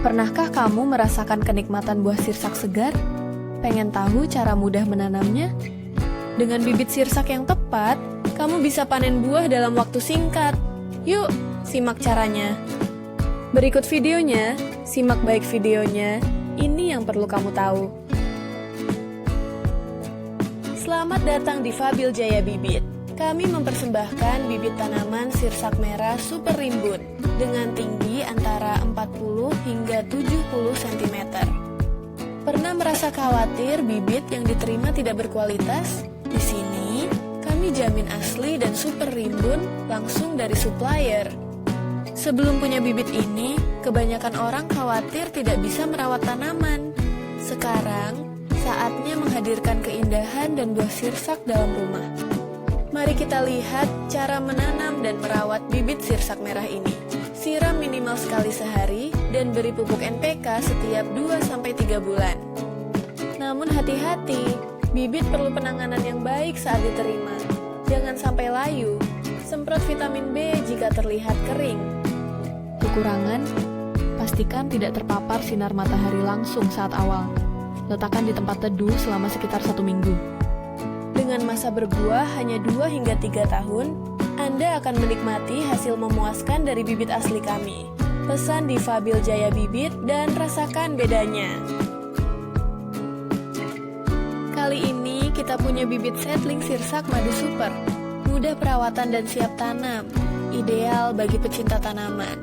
Pernahkah kamu merasakan kenikmatan buah sirsak segar? Pengen tahu cara mudah menanamnya? Dengan bibit sirsak yang tepat, kamu bisa panen buah dalam waktu singkat. Yuk, simak caranya. Berikut videonya, simak baik videonya. Ini yang perlu kamu tahu. Selamat datang di Fabil Jaya Bibit. Kami mempersembahkan bibit tanaman sirsak merah super rimbun dengan tinggi antara 40 hingga 70 cm. Pernah merasa khawatir bibit yang diterima tidak berkualitas? Di sini, kami jamin asli dan super rimbun langsung dari supplier. Sebelum punya bibit ini, kebanyakan orang khawatir tidak bisa merawat tanaman. Sekarang, saatnya menghadirkan keindahan dan buah sirsak dalam rumah. Mari kita lihat cara menanam dan merawat bibit sirsak merah ini. Siram minimal sekali sehari dan beri pupuk NPK setiap 2-3 bulan. Namun hati-hati, bibit perlu penanganan yang baik saat diterima. Jangan sampai layu. Semprot vitamin B jika terlihat kering. Kekurangan, pastikan tidak terpapar sinar matahari langsung saat awal. Letakkan di tempat teduh selama sekitar 1 minggu. Dengan masa berbuah hanya 2 hingga 3 tahun, Anda akan menikmati hasil memuaskan dari bibit asli kami. Pesan di Fabil Jaya Bibit dan rasakan bedanya. Kali ini kita punya bibit seedling sirsak madu super. Mudah perawatan dan siap tanam. Ideal bagi pecinta tanaman.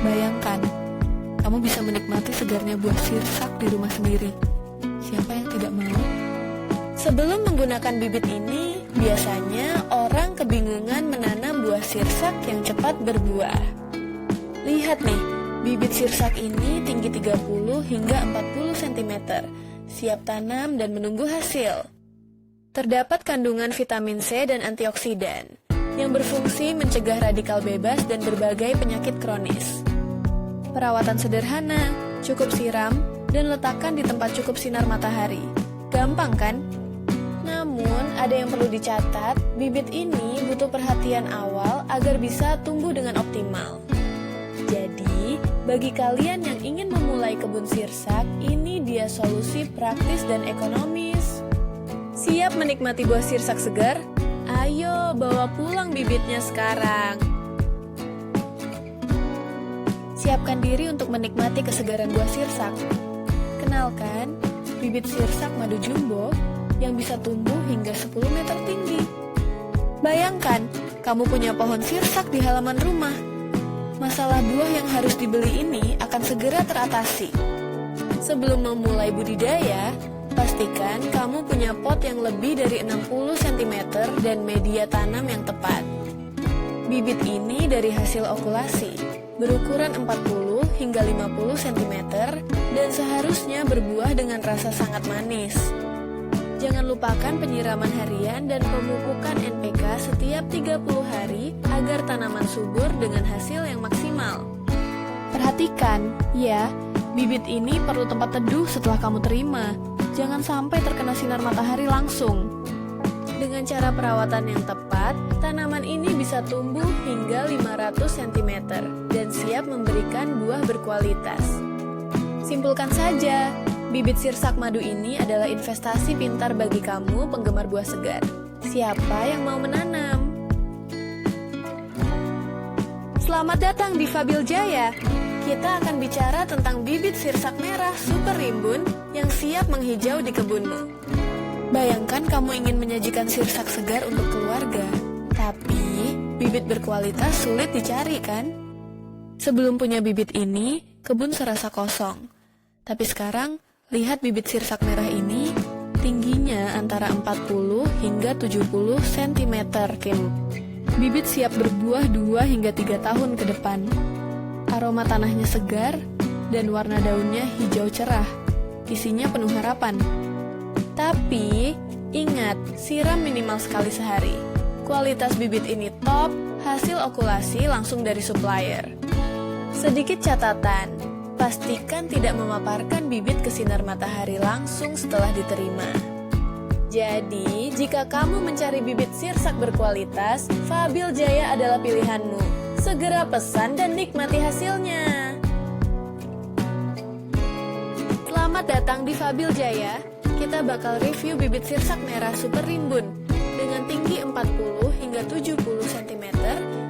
Bayangkan, kamu bisa menikmati segarnya buah sirsak di rumah sendiri. Siapa yang tidak mau? Sebelum menggunakan bibit ini, biasanya orang kebingungan menanam buah sirsak yang cepat berbuah. Lihat nih, bibit sirsak ini tinggi 30 hingga 40 cm, siap tanam dan menunggu hasil. Terdapat kandungan vitamin C dan antioksidan, yang berfungsi mencegah radikal bebas dan berbagai penyakit kronis. Perawatan sederhana, cukup siram, dan letakkan di tempat cukup sinar matahari. Gampang kan? Namun, ada yang perlu dicatat, bibit ini butuh perhatian awal agar bisa tumbuh dengan optimal. Jadi, bagi kalian yang ingin memulai kebun sirsak, ini dia solusi praktis dan ekonomis. Siap menikmati buah sirsak segar? Ayo, bawa pulang bibitnya sekarang. Siapkan diri untuk menikmati kesegaran buah sirsak. Kenalkan, bibit sirsak madu jumbo yang bisa tumbuh hingga 10 meter tinggi. Bayangkan, kamu punya pohon sirsak di halaman rumah. Masalah buah yang harus dibeli ini akan segera teratasi. Sebelum memulai budidaya, pastikan kamu punya pot yang lebih dari 60 cm dan media tanam yang tepat. Bibit ini dari hasil okulasi, berukuran 40 hingga 50 cm dan seharusnya berbuah dengan rasa sangat manis. Jangan lupakan penyiraman harian dan pemupukan NPK setiap 30 hari agar tanaman subur dengan hasil yang maksimal. Perhatikan, ya, bibit ini perlu tempat teduh setelah kamu terima. Jangan sampai terkena sinar matahari langsung. Dengan cara perawatan yang tepat, tanaman ini bisa tumbuh hingga 500 cm dan siap memberikan buah berkualitas. Simpulkan saja, bibit sirsak madu ini adalah investasi pintar bagi kamu penggemar buah segar. Siapa yang mau menanam? Selamat datang di Fabil Jaya. Kita akan bicara tentang bibit sirsak merah super rimbun yang siap menghijau di kebunmu. Bayangkan kamu ingin menyajikan sirsak segar untuk keluarga, tapi bibit berkualitas sulit dicari kan? Sebelum punya bibit ini, kebun serasa kosong. Tapi sekarang, lihat bibit sirsak merah ini, tingginya antara 40 hingga 70 cm. Bibit siap berbuah 2 hingga 3 tahun ke depan. Aroma tanahnya segar, dan warna daunnya hijau cerah. Isinya penuh harapan. Tapi, ingat, siram minimal sekali sehari. Kualitas bibit ini top, hasil okulasi langsung dari supplier. Sedikit catatan, pastikan tidak memaparkan bibit ke sinar matahari langsung setelah diterima. Jadi, jika kamu mencari bibit sirsak berkualitas, Fabil Jaya adalah pilihanmu. Segera pesan dan nikmati hasilnya. Selamat datang di Fabil Jaya. Kita bakal review bibit sirsak merah super rimbun. Dengan tinggi 40 hingga 70 cm,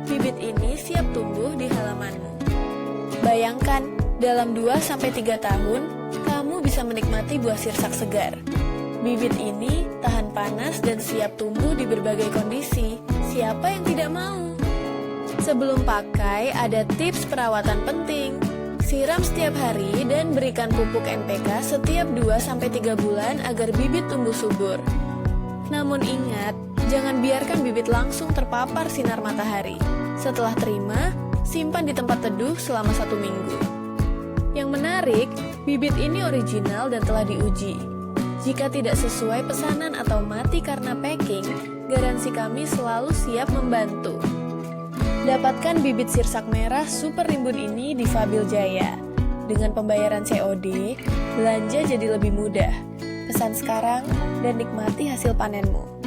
bibit ini siap tumbuh di halamanmu. Bayangkan, dalam 2-3 tahun, kamu bisa menikmati buah sirsak segar. Bibit ini tahan panas dan siap tumbuh di berbagai kondisi. Siapa yang tidak mau? Sebelum pakai, ada tips perawatan penting. Siram setiap hari dan berikan pupuk NPK setiap 2-3 bulan agar bibit tumbuh subur. Namun ingat, jangan biarkan bibit langsung terpapar sinar matahari. Setelah terima, simpan di tempat teduh selama 1 minggu. Yang menarik, bibit ini original dan telah diuji. Jika tidak sesuai pesanan atau mati karena packing, garansi kami selalu siap membantu. Dapatkan bibit sirsak merah super rimbun ini di Fabil Jaya. Dengan pembayaran COD, belanja jadi lebih mudah. Pesan sekarang dan nikmati hasil panenmu.